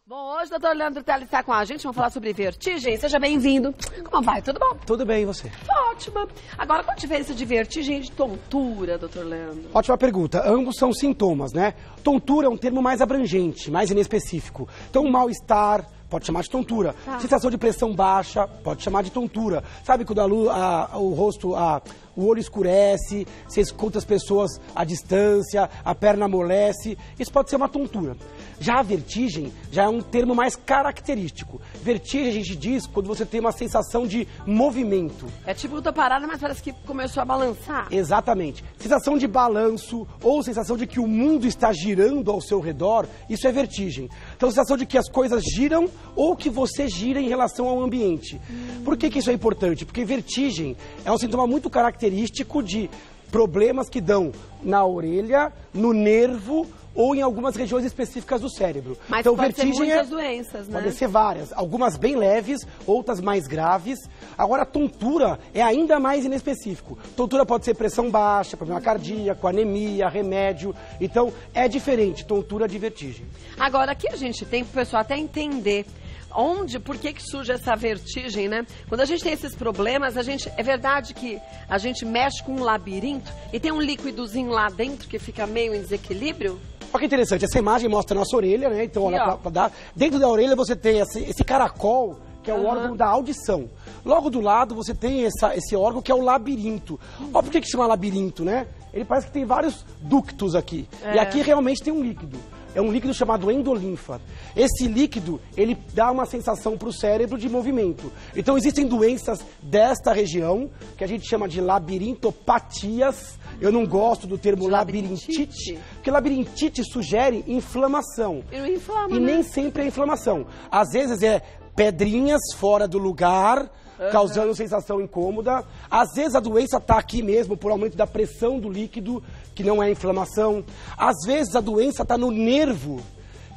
Bom, hoje o doutor Leandro Teles está com a gente, vamos falar sobre vertigem. Seja bem-vindo. Como vai? Tudo bom? Tudo bem, e você? Ótima. Agora, qual a diferença de vertigem e de tontura, doutor Leandro? Ótima pergunta. Ambos são sintomas, né? Tontura é um termo mais abrangente, mais inespecífico. Então, mal-estar pode chamar de tontura. Tá. Sensação de pressão baixa pode chamar de tontura. Sabe quando o olho escurece, você escuta as pessoas à distância, a perna amolece, isso pode ser uma tontura. Já a vertigem já é um termo mais característico. Vertigem a gente diz quando você tem uma sensação de movimento. É tipo, eu tô parada, mas parece que começou a balançar. Exatamente. Sensação de balanço ou sensação de que o mundo está girando ao seu redor, isso é vertigem. Então, sensação de que as coisas giram ou que você gira em relação ao ambiente. Por que isso é importante? Porque vertigem é um sintoma muito característico de problemas que dão na orelha, no nervo ou em algumas regiões específicas do cérebro. Mas então, pode vertigem ser muitas doenças, né? Podem ser várias, algumas bem leves, outras mais graves. Agora, a tontura é ainda mais inespecífico. Tontura pode ser pressão baixa, problema cardíaco, anemia, remédio. Então, é diferente, tontura de vertigem. Agora, aqui a gente tem para o pessoal até entender por que surge essa vertigem, né? Quando a gente tem esses problemas, é verdade que a gente mexe com um labirinto e tem um líquidozinho lá dentro que fica meio em desequilíbrio? Olha que interessante, essa imagem mostra a nossa orelha, né? Então, olha pra dar. Dentro da orelha você tem esse caracol, que é o órgão da audição. Logo do lado você tem esse órgão que é o labirinto. Olha por que chama labirinto, né? Ele parece que tem vários ductos aqui. E aqui realmente tem um líquido. É um líquido chamado endolinfa. Esse líquido, ele dá uma sensação para o cérebro de movimento. Então, existem doenças desta região, que a gente chama de labirintopatias. Eu não gosto do termo labirintite, porque labirintite sugere inflamação. E nem sempre é inflamação. Às vezes é pedrinhas fora do lugar, causando sensação incômoda. Às vezes a doença está aqui mesmo por aumento da pressão do líquido, que não é inflamação. Às vezes a doença está no nervo,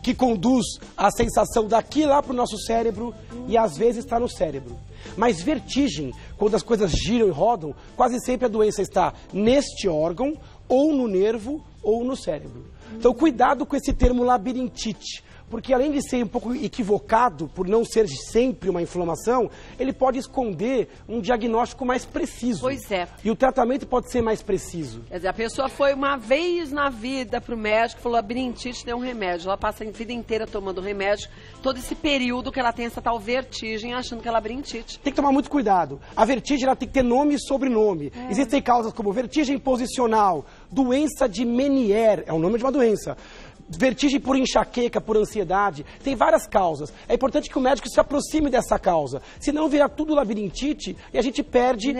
que conduz a sensação daqui lá para o nosso cérebro, e às vezes está no cérebro. Mas vertigem, quando as coisas giram e rodam, quase sempre a doença está neste órgão, ou no nervo, ou no cérebro. Então cuidado com esse termo labirintite, porque além de ser um pouco equivocado por não ser sempre uma inflamação, ele pode esconder um diagnóstico mais preciso. Pois é. E o tratamento pode ser mais preciso. Quer dizer, a pessoa foi uma vez na vida para o médico, falou labirintite, deu um remédio. Ela passa a vida inteira tomando remédio, todo esse período que ela tem essa tal vertigem, achando que é labirintite. Tem que tomar muito cuidado. A vertigem ela tem que ter nome e sobrenome. Existem causas como vertigem posicional, doença de Meniere, é o nome de uma doença. Vertigem por enxaqueca, por ansiedade, tem várias causas. É importante que o médico se aproxime dessa causa, senão vira tudo labirintite e a gente perde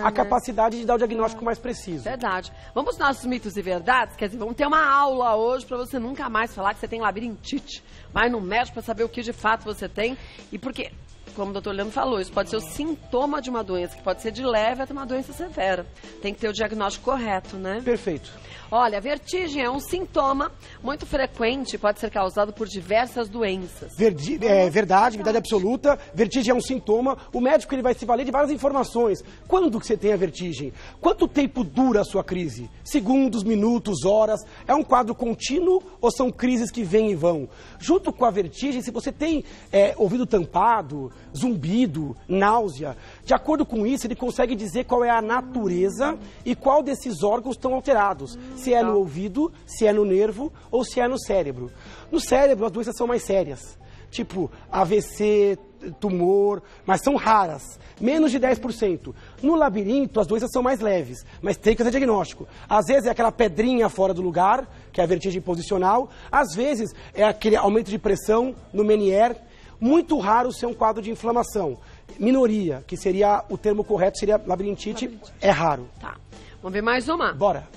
a capacidade de dar o diagnóstico mais preciso. Verdade. Vamos para os nossos mitos e verdades? Quer dizer, vamos ter uma aula hoje para você nunca mais falar que você tem labirintite. Vai no médico para saber o que de fato você tem e por quê. Como o doutor Leandro falou, isso pode ser o sintoma de uma doença, que pode ser de leve até uma doença severa. Tem que ter o diagnóstico correto, né? Perfeito. Olha, a vertigem é um sintoma muito frequente, pode ser causado por diversas doenças. Verdade absoluta. Vertigem é um sintoma. O médico ele vai se valer de várias informações. Quando que você tem a vertigem? Quanto tempo dura a sua crise? Segundos, minutos, horas? É um quadro contínuo ou são crises que vêm e vão? Junto com a vertigem, se você tem ouvido tampado, zumbido, náusea, de acordo com isso, ele consegue dizer qual é a natureza e qual desses órgãos estão alterados. Se é no ouvido, se é no nervo ou se é no cérebro. No cérebro, as doenças são mais sérias, tipo AVC, tumor, mas são raras, menos de 10%. No labirinto, as doenças são mais leves, mas tem que fazer diagnóstico. Às vezes é aquela pedrinha fora do lugar, que é a vertigem posicional, às vezes é aquele aumento de pressão no Meniere. Muito raro ser um quadro de inflamação. Minoria, que seria o termo correto, seria labirintite, é raro. Tá. Vamos ver mais uma? Bora.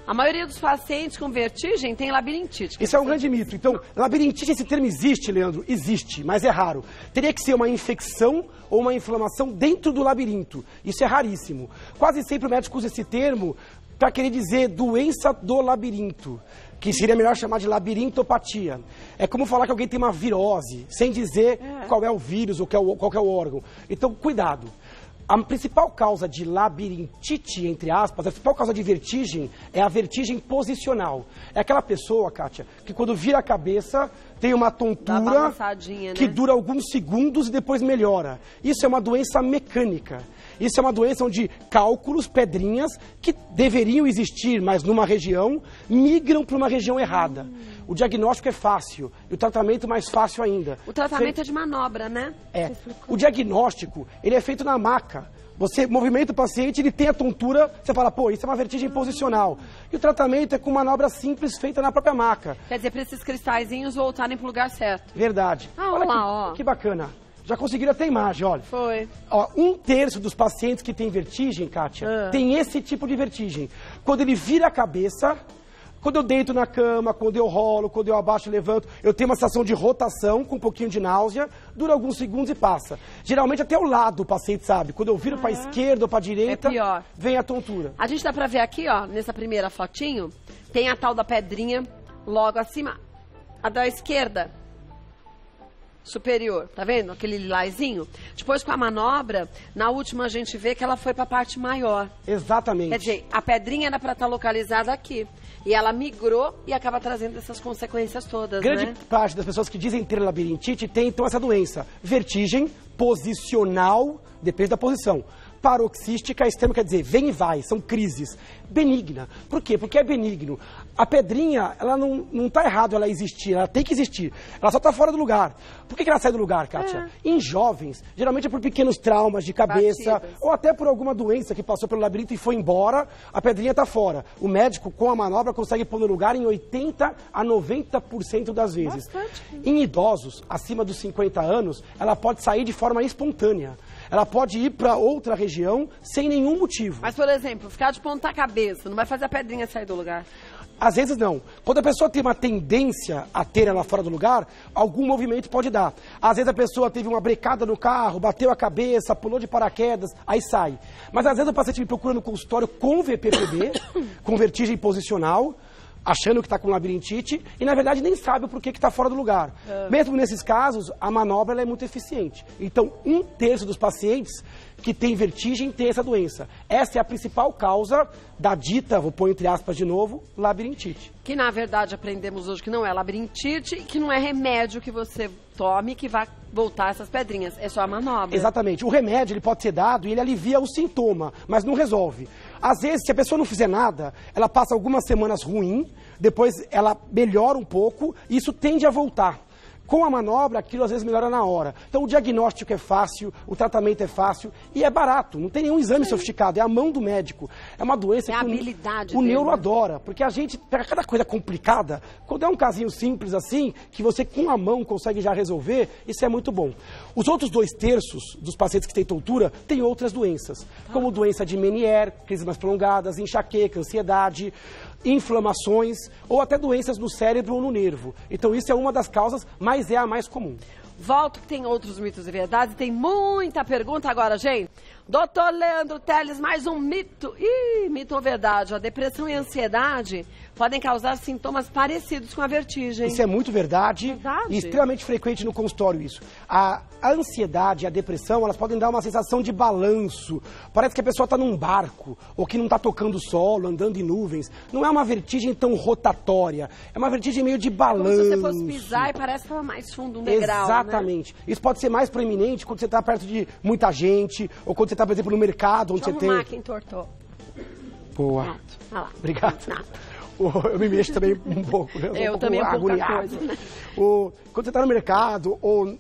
A maioria dos pacientes com vertigem tem labirintite. Isso é um grande mito. Então, labirintite, esse termo existe, Leandro? Existe, mas é raro. Teria que ser uma infecção ou uma inflamação dentro do labirinto. Isso é raríssimo. Quase sempre o médico usa esse termo para querer dizer doença do labirinto, que seria melhor chamar de labirintopatia. É como falar que alguém tem uma virose, sem dizer qual é o vírus ou qual é o órgão. Então, cuidado. A principal causa de labirintite, entre aspas, a principal causa de vertigem é a vertigem posicional. É aquela pessoa, Kátia, que quando vira a cabeça tem uma tontura que dura alguns segundos e depois melhora. Isso é uma doença mecânica. Isso é uma doença onde cálculos, pedrinhas, que deveriam existir, mas numa região, migram para uma região errada. O diagnóstico é fácil e o tratamento mais fácil ainda. O tratamento é de manobra, né? É. O diagnóstico, ele é feito na maca. Você movimenta o paciente, ele tem a tontura, você fala, pô, isso é uma vertigem posicional. E o tratamento é com manobra simples feita na própria maca. Quer dizer, para esses cristalzinhos voltarem para o lugar certo. Verdade. Olha lá, ó. Que bacana. Já conseguiram até imagem, olha. Foi. Ó, 1/3 dos pacientes que têm vertigem, Kátia, tem esse tipo de vertigem. Quando ele vira a cabeça, quando eu deito na cama, quando eu rolo, quando eu abaixo e levanto, eu tenho uma sensação de rotação com um pouquinho de náusea, dura alguns segundos e passa. Geralmente até o lado o paciente sabe. Quando eu viro para a esquerda ou para a direita, vem a tontura. A gente dá para ver aqui, ó, nessa primeira fotinho, tem a tal da pedrinha logo acima, a da esquerda. Superior, tá vendo? Aquele lilazinho. Depois com a manobra, na última a gente vê que ela foi para a parte maior. Exatamente. Quer dizer, a pedrinha era para estar localizada aqui. E ela migrou e acaba trazendo essas consequências todas, Grande né? parte das pessoas que dizem ter labirintite tem então essa doença. Vertigem posicional, depende da posição. Paroxística extrema, quer dizer, vem e vai, são crises. Benigna. Por quê? Porque é benigno. A pedrinha, ela não está errado ela existir, ela tem que existir. Ela só está fora do lugar. Por que ela sai do lugar, Kátia? Em jovens, geralmente é por pequenos traumas de cabeça, ou até por alguma doença que passou pelo labirinto e foi embora, a pedrinha está fora. O médico, com a manobra, consegue pôr no lugar em 80% a 90% das vezes. Bastante. Em idosos, acima dos 50 anos, ela pode sair de forma espontânea. Ela pode ir para outra região sem nenhum motivo. Mas, por exemplo, ficar de ponta cabeça, não vai fazer a pedrinha sair do lugar? Às vezes não. Quando a pessoa tem uma tendência a ter ela fora do lugar, algum movimento pode dar. Às vezes a pessoa teve uma brecada no carro, bateu a cabeça, pulou de paraquedas, aí sai. Mas às vezes o paciente me procura no consultório com VPPB, com vertigem posicional, achando que está com labirintite, e na verdade nem sabe o porquê que está fora do lugar. Mesmo nesses casos, a manobra ela é muito eficiente. Então, 1/3 dos pacientes que têm vertigem têm essa doença. Essa é a principal causa da dita, vou pôr entre aspas de novo, labirintite. Que na verdade aprendemos hoje que não é labirintite e que não é remédio que você tome que vai voltar essas pedrinhas. É só a manobra. Exatamente. O remédio ele pode ser dado e ele alivia o sintoma, mas não resolve. Às vezes, se a pessoa não fizer nada, ela passa algumas semanas ruim, depois ela melhora um pouco e isso tende a voltar. Com a manobra, aquilo às vezes melhora na hora. Então o diagnóstico é fácil, o tratamento é fácil e é barato. Não tem nenhum exame sofisticado, é a mão do médico. É uma doença que a habilidade o neuro adora, porque a gente pega cada coisa complicada. Quando é um casinho simples assim, que você com a mão consegue já resolver, isso é muito bom. Os outros 2/3 dos pacientes que têm tontura têm outras doenças, como doença de Meniere, crises mais prolongadas, enxaqueca, ansiedade, inflamações ou até doenças no cérebro ou no nervo. Então isso é uma das causas, mas é a mais comum. Volto que tem outros mitos e verdades, tem muita pergunta agora, gente. Doutor Leandro Teles, mais um mito. Ih, mito ou verdade? A depressão e a ansiedade podem causar sintomas parecidos com a vertigem. Isso é muito verdade e extremamente frequente no consultório isso. A ansiedade e a depressão, elas podem dar uma sensação de balanço. Parece que a pessoa está num barco, ou que não está tocando solo, andando em nuvens. Não é uma vertigem tão rotatória, é uma vertigem meio de balanço. Como se você fosse pisar e parece que estava mais fundo um degrau, Exatamente. Né? Isso pode ser mais proeminente quando você está perto de muita gente, ou quando você está, por exemplo, no mercado, onde você tem... Deixa eu arrumar quem entortou. Boa. Pronto. Olha lá. Obrigado. Nada. Eu me mexo também um pouco. Eu também um pouco coisa. Quando você está no mercado ou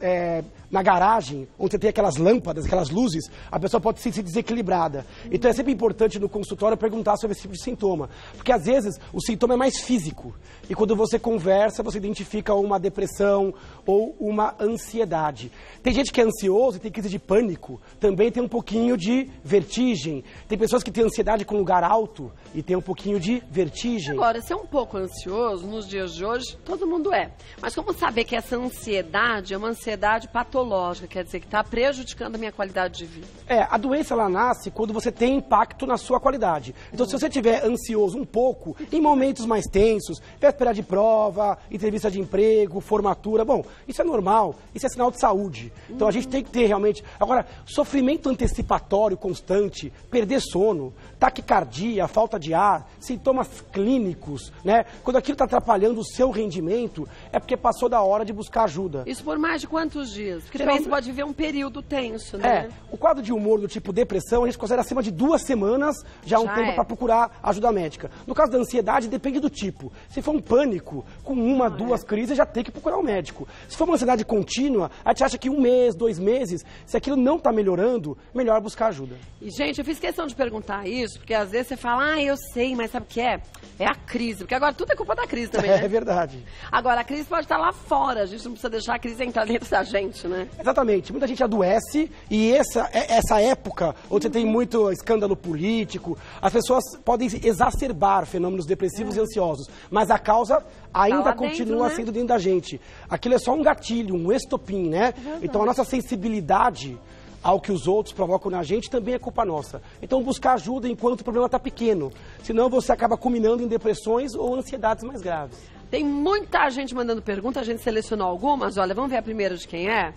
na garagem, onde você tem aquelas lâmpadas, aquelas luzes, a pessoa pode se desequilibrada. Então é sempre importante no consultório perguntar sobre esse tipo de sintoma. Porque às vezes o sintoma é mais físico. E quando você conversa, você identifica uma depressão ou uma ansiedade. Tem gente que é ansioso e tem crise de pânico. Também tem um pouquinho de vertigem. Tem pessoas que têm ansiedade com lugar alto e tem um pouquinho de vertigem. Agora, ser um pouco ansioso nos dias de hoje, todo mundo é. Mas como saber que essa ansiedade é uma ansiedade patológica, quer dizer que está prejudicando a minha qualidade de vida? A doença ela nasce quando você tem impacto na sua qualidade. Então, se você estiver ansioso um pouco, em momentos mais tensos, véspera de prova, entrevista de emprego, formatura, bom, isso é normal, isso é sinal de saúde. Então, a gente tem que ter realmente... Agora, sofrimento antecipatório constante, perder sono, taquicardia, falta de ar, sintomas clínicos, né? Quando aquilo está atrapalhando o seu rendimento, é porque passou passou da hora de buscar ajuda. Isso por mais de quantos dias? Porque também você pode viver um período tenso, né? O quadro de humor do tipo depressão, a gente considera acima de 2 semanas já um tempo para procurar ajuda médica. No caso da ansiedade, depende do tipo. Se for um pânico, com 1, 2 crises, já tem que procurar um médico. Se for uma ansiedade contínua, a gente acha que 1 mês, 2 meses, se aquilo não está melhorando, melhor buscar ajuda. E, gente, eu fiz questão de perguntar isso, porque às vezes você fala, eu sei, mas sabe o que é? É a crise, porque agora tudo é culpa da crise também, né? É verdade. Agora, a crise pode estar lá fora, a gente não precisa deixar a crise entrar dentro da gente, né? Exatamente. Muita gente adoece e essa época, onde você tem muito escândalo político, as pessoas podem exacerbar fenômenos depressivos e ansiosos, mas a causa ainda continua sendo dentro da gente. Aquilo é só um gatilho, um estopim, né? Então a nossa sensibilidade ao que os outros provocam na gente também é culpa nossa. Então buscar ajuda enquanto o problema está pequeno, senão você acaba culminando em depressões ou ansiedades mais graves. Tem muita gente mandando pergunta, a gente selecionou algumas. Olha, vamos ver a primeira de quem é?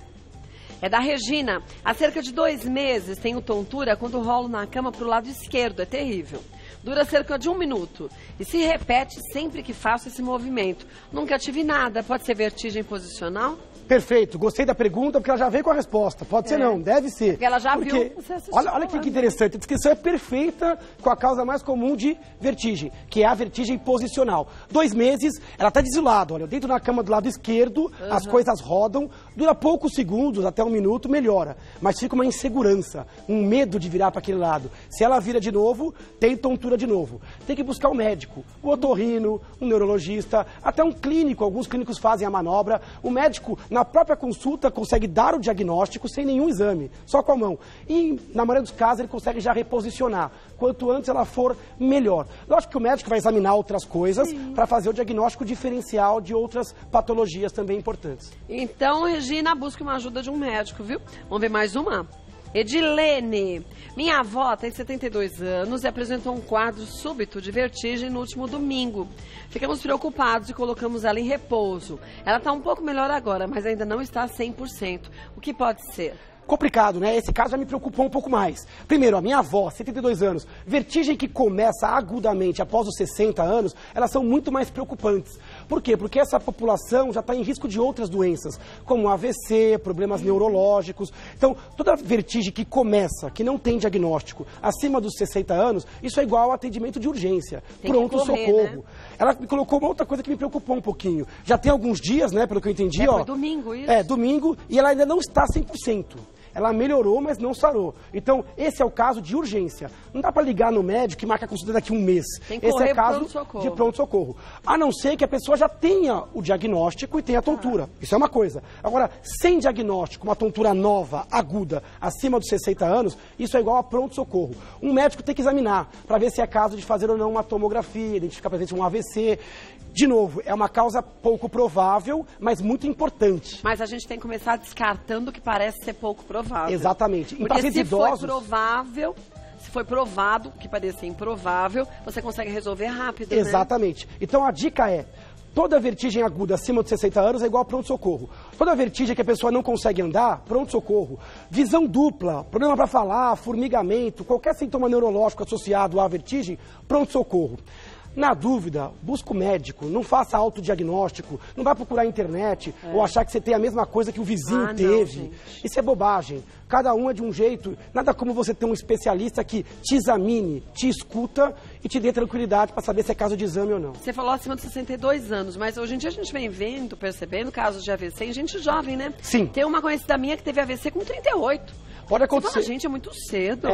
É da Regina. Há cerca de 2 meses tenho tontura quando rolo na cama pro lado esquerdo. É terrível. Dura cerca de 1 minuto. E se repete sempre que faço esse movimento. Nunca tive nada. Pode ser vertigem posicional? Perfeito, gostei da pergunta porque ela já veio com a resposta. Pode ser não, deve ser. Porque ela já viu. Olha que interessante, a descrição é perfeita com a causa mais comum de vertigem, que é a vertigem posicional. 2 meses, ela está desilada, olha, eu deito na cama do lado esquerdo, as coisas rodam, dura poucos segundos, até 1 minuto, melhora. Mas fica uma insegurança, um medo de virar para aquele lado. Se ela vira de novo, tem tontura de novo. Tem que buscar um médico, um otorrino, um neurologista, até um clínico, alguns clínicos fazem a manobra. O médico, na própria consulta, consegue dar o diagnóstico sem nenhum exame, só com a mão. E, na maioria dos casos, ele consegue já reposicionar. Quanto antes ela for, melhor. Lógico que o médico vai examinar outras coisas para fazer o diagnóstico diferencial de outras patologias também importantes. Então, Regina, busque uma ajuda de um médico, viu? Vamos ver mais uma? Edilene. Minha avó tem 72 anos e apresentou um quadro súbito de vertigem no último domingo. Ficamos preocupados e colocamos ela em repouso. Ela está um pouco melhor agora, mas ainda não está 100%. O que pode ser? Complicado, né? Esse caso já me preocupou um pouco mais. Primeiro, a minha avó, 72 anos, vertigem que começa agudamente após os 60 anos, elas são muito mais preocupantes. Por quê? Porque essa população já está em risco de outras doenças, como AVC, problemas neurológicos. Então, toda vertigem que começa, que não tem diagnóstico, acima dos 60 anos, isso é igual ao atendimento de urgência. Pronto-socorro. Né? Ela me colocou uma outra coisa que me preocupou um pouquinho. Já tem alguns dias, né, pelo que eu entendi, Foi domingo isso? Domingo, e ela ainda não está 100%. Ela melhorou, mas não sarou. Então, esse é o caso de urgência. Não dá para ligar no médico e marcar a consulta daqui a 1 mês. Tem que esse correr é caso de pronto-socorro. A não ser que a pessoa já tenha o diagnóstico e tenha tontura. Isso é uma coisa. Agora, sem diagnóstico, uma tontura nova, aguda, acima dos 60 anos, isso é igual a pronto-socorro. Um médico tem que examinar para ver se é caso de fazer ou não uma tomografia, identificar presente um AVC. De novo, é uma causa pouco provável, mas muito importante. Mas a gente tem que começar descartando o que parece ser pouco provável. Exatamente. Porque se for provável, se foi provado, que parecia improvável, você consegue resolver rápido, Exatamente. Né? Então a dica é, toda vertigem aguda acima de 60 anos é igual a pronto-socorro. Toda vertigem que a pessoa não consegue andar, pronto-socorro. Visão dupla, problema para falar, formigamento, qualquer sintoma neurológico associado à vertigem, pronto-socorro. Na dúvida, busca o médico, não faça autodiagnóstico, não vai procurar a internet ou achar que você tem a mesma coisa que o vizinho teve. Não, isso é bobagem. Cada um é de um jeito. Nada como você ter um especialista que te examine, te escuta e te dê tranquilidade para saber se é caso de exame ou não. Você falou acima de 62 anos, mas hoje em dia a gente vem vendo, percebendo casos de AVC em gente jovem, né? Sim. Tem uma conhecida minha que teve AVC com 38. Pode acontecer. Você fala, gente, é muito cedo.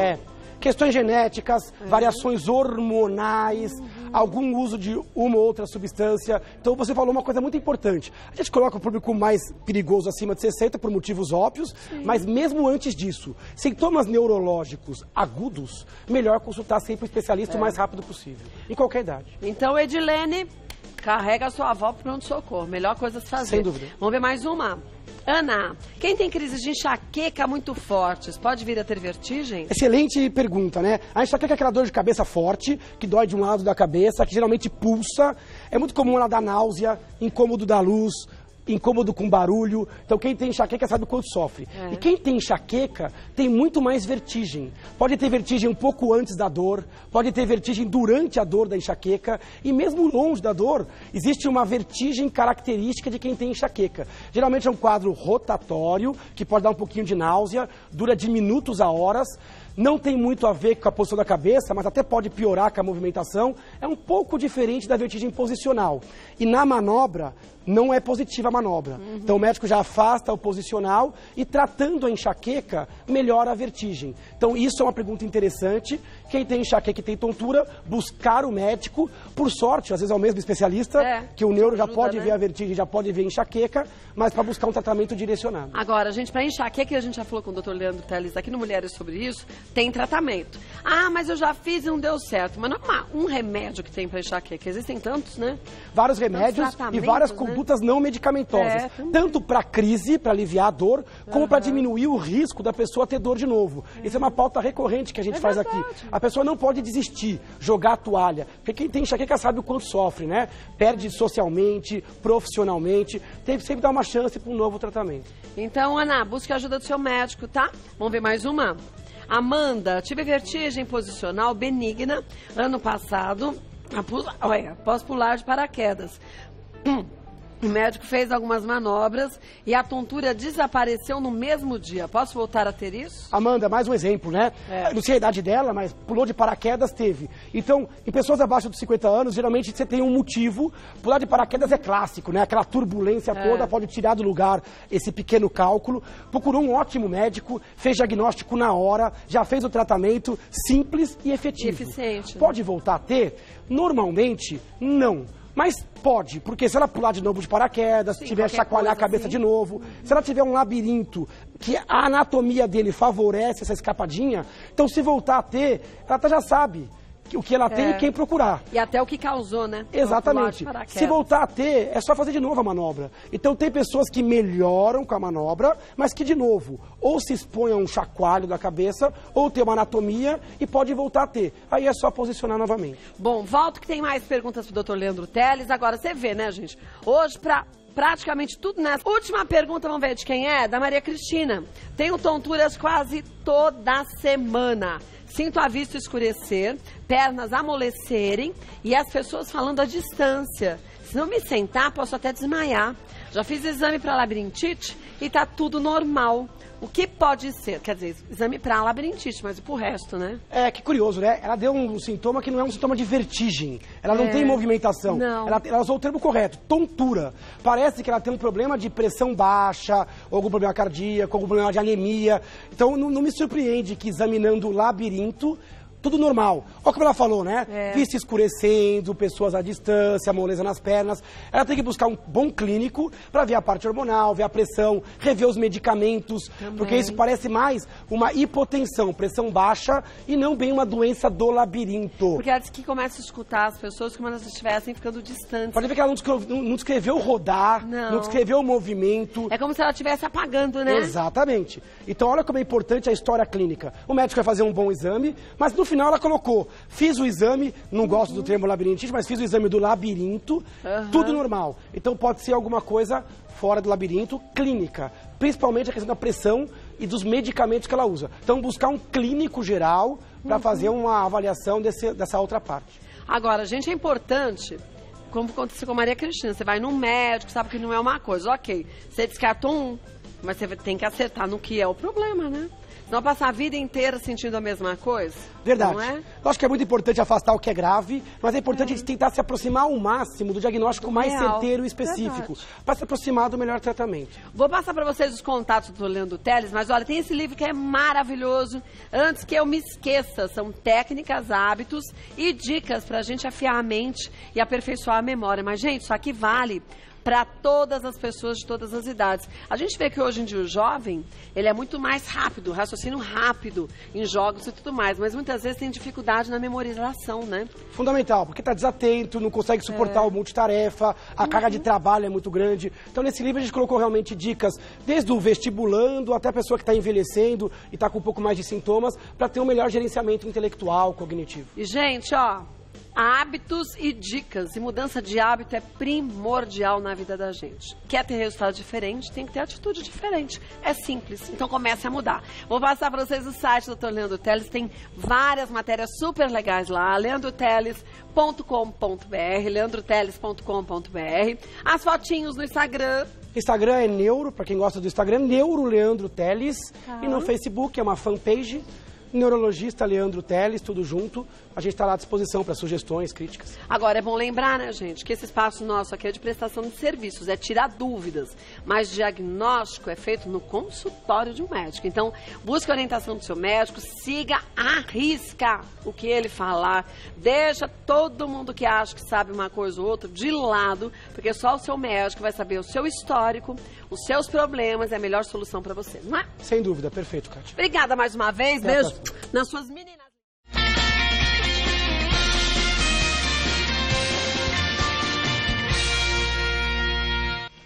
Questões genéticas, variações hormonais, algum uso de uma ou outra substância. Então você falou uma coisa muito importante. A gente coloca o público mais perigoso acima de 60 por motivos óbvios, mas mesmo antes disso, sintomas neurológicos agudos, melhor consultar sempre o especialista o mais rápido possível, em qualquer idade. Então, Edilene, carrega a sua avó para pronto-socorro. Melhor coisa a se fazer. Sem dúvida. Vamos ver mais uma. Ana, quem tem crises de enxaqueca muito fortes, pode vir a ter vertigem? Excelente pergunta, né? A enxaqueca é aquela dor de cabeça forte, que dói de um lado da cabeça, que geralmente pulsa. É muito comum ela dar náusea, incômodo da luz, incômodo com barulho. Então quem tem enxaqueca sabe o quanto sofre. E quem tem enxaqueca tem muito mais vertigem. Pode ter vertigem um pouco antes da dor, pode ter vertigem durante a dor da enxaqueca e mesmo longe da dor, existe uma vertigem característica de quem tem enxaqueca. Geralmente é um quadro rotatório, que pode dar um pouquinho de náusea, dura de minutos a horas. Não tem muito a ver com a posição da cabeça, mas até pode piorar com a movimentação. É um pouco diferente da vertigem posicional. E na manobra, não é positiva a manobra. Então o médico já afasta o posicional e tratando a enxaqueca, melhora a vertigem. Então isso é uma pergunta interessante. Quem tem enxaqueca e tem tontura, buscar o médico. Por sorte, às vezes é o mesmo especialista, que o neuro já pode ver a vertigem, já pode ver a enxaqueca, mas para buscar um tratamento direcionado. Agora, gente, para enxaqueca, a gente já falou com o Dr. Leandro Teles aqui no Mulheres sobre isso, tem tratamento. Ah, mas eu já fiz e não deu certo. Mas não é um remédio que tem para enxaqueca. Existem tantos, né? Vários remédios e várias condutas não medicamentosas. Tanto para crise, para aliviar a dor, como para diminuir o risco da pessoa ter dor de novo. Isso é uma pauta recorrente que a gente faz aqui. A pessoa não pode desistir, jogar a toalha. Porque quem tem enxaqueca sabe o quanto sofre, né? Perde socialmente, profissionalmente. Tem que sempre dar uma chance para um novo tratamento. Então, Ana, busque a ajuda do seu médico, tá? Vamos ver mais uma? Amanda, tive vertigem posicional benigna ano passado, após pular de paraquedas. O médico fez algumas manobras e a tontura desapareceu no mesmo dia. Posso voltar a ter isso? Amanda, mais um exemplo, né? Não sei a idade dela, mas pulou de paraquedas, teve. Então, em pessoas abaixo dos 50 anos, geralmente você tem um motivo. Pular de paraquedas é clássico, né? Aquela turbulência toda pode tirar do lugar esse pequeno cálculo. Procurou um ótimo médico, fez diagnóstico na hora, já fez o tratamento simples e efetivo. E eficiente. Pode voltar a ter? Normalmente, não. Mas pode, porque se ela pular de novo de paraquedas, se tiver chacoalhar a cabeça de novo, se ela tiver um labirinto que a anatomia dele favorece essa escapadinha, então se voltar a ter, ela até já sabe o que ela tem e quem procurar. E até o que causou, né? Exatamente. Se voltar a ter, é só fazer de novo a manobra. Então tem pessoas que melhoram com a manobra, mas que, de novo, ou se expõem a um chacoalho da cabeça, ou tem uma anatomia e pode voltar a ter. Aí é só posicionar novamente. Bom, volto que tem mais perguntas pro Dr. Leandro Teles. Agora você vê, né, gente? Hoje, praticamente tudo nessa. Última pergunta, vamos ver de quem é? Da Maria Cristina. Tenho tonturas quase toda semana. Sinto a vista escurecer, pernas amolecerem e as pessoas falando à distância. Se não me sentar, posso até desmaiar. Já fiz exame para labirintite e tá tudo normal. O que pode ser? Quer dizer, exame para labirintite, mas pro resto, né? Que curioso, né? Ela deu um sintoma que não é um sintoma de vertigem. Ela não tem movimentação. Não. Ela usou o termo correto, tontura. Parece que ela tem um problema de pressão baixa, ou algum problema cardíaco, algum problema de anemia. Então não me surpreende que examinando o labirinto, tudo normal. Olha como ela falou, né? Vista escurecendo, pessoas à distância, moleza nas pernas. Ela tem que buscar um bom clínico para ver a parte hormonal, ver a pressão, rever os medicamentos, porque isso parece mais uma hipotensão, pressão baixa e não bem uma doença do labirinto. Porque ela disse que começa a escutar as pessoas como elas estivessem ficando distantes. Pode ver que ela não descreveu rodar, não descreveu o movimento. É como se ela estivesse apagando, né? Exatamente. Então olha como é importante a história clínica. O médico vai fazer um bom exame, mas no final ela colocou, fiz o exame, não gosto do termo labirintite, mas fiz o exame do labirinto, tudo normal. Então pode ser alguma coisa fora do labirinto, clínica, principalmente a questão da pressão e dos medicamentos que ela usa. Então buscar um clínico geral para fazer uma avaliação dessa outra parte. Agora, gente, é importante, como aconteceu com a Maria Cristina, você vai num médico, sabe que não é uma coisa, ok, você descartou um, mas você tem que acertar no que é o problema, né? Não passar a vida inteira sentindo a mesma coisa? Verdade. Não é? Eu acho que é muito importante afastar o que é grave, mas é importante tentar se aproximar ao máximo do diagnóstico mais certeiro e específico, para se aproximar do melhor tratamento. Vou passar para vocês os contatos do Leandro Teles, mas olha, tem esse livro que é maravilhoso. Antes que eu me esqueça, são técnicas, hábitos e dicas para a gente afiar a mente e aperfeiçoar a memória. Mas, gente, isso aqui vale para todas as pessoas de todas as idades. A gente vê que hoje em dia o jovem, ele é muito mais rápido, raciocínio rápido em jogos e tudo mais, mas muitas vezes tem dificuldade na memorização, né? Fundamental, porque está desatento, não consegue suportar o multitarefa, a carga de trabalho é muito grande. Então nesse livro a gente colocou realmente dicas, desde o vestibulando até a pessoa que está envelhecendo e está com um pouco mais de sintomas, para ter um melhor gerenciamento intelectual, cognitivo. E gente, ó, Hábitos e dicas. E mudança de hábito é primordial na vida da gente. Quer ter resultado diferente, tem que ter atitude diferente. É simples, então comece a mudar. Vou passar para vocês o site do Dr. Leandro Teles. Tem várias matérias super legais lá. leandroteles.com.br, leandroteles.com.br. As fotinhos no Instagram. Instagram é Neuro, para quem gosta do Instagram, Neuro Leandro Teles. E no Facebook é uma fanpage, Neurologista Leandro Teles, tudo junto. A gente está lá à disposição para sugestões, críticas. Agora, é bom lembrar, né, gente, que esse espaço nosso aqui é de prestação de serviços, é tirar dúvidas, mas diagnóstico é feito no consultório de um médico. Então, busque a orientação do seu médico, siga à risca o que ele falar, deixa todo mundo que acha que sabe uma coisa ou outra de lado, porque só o seu médico vai saber o seu histórico, os seus problemas, é a melhor solução para você, não é? Sem dúvida, perfeito, Kátia. Obrigada mais uma vez, beijo nas suas meninas.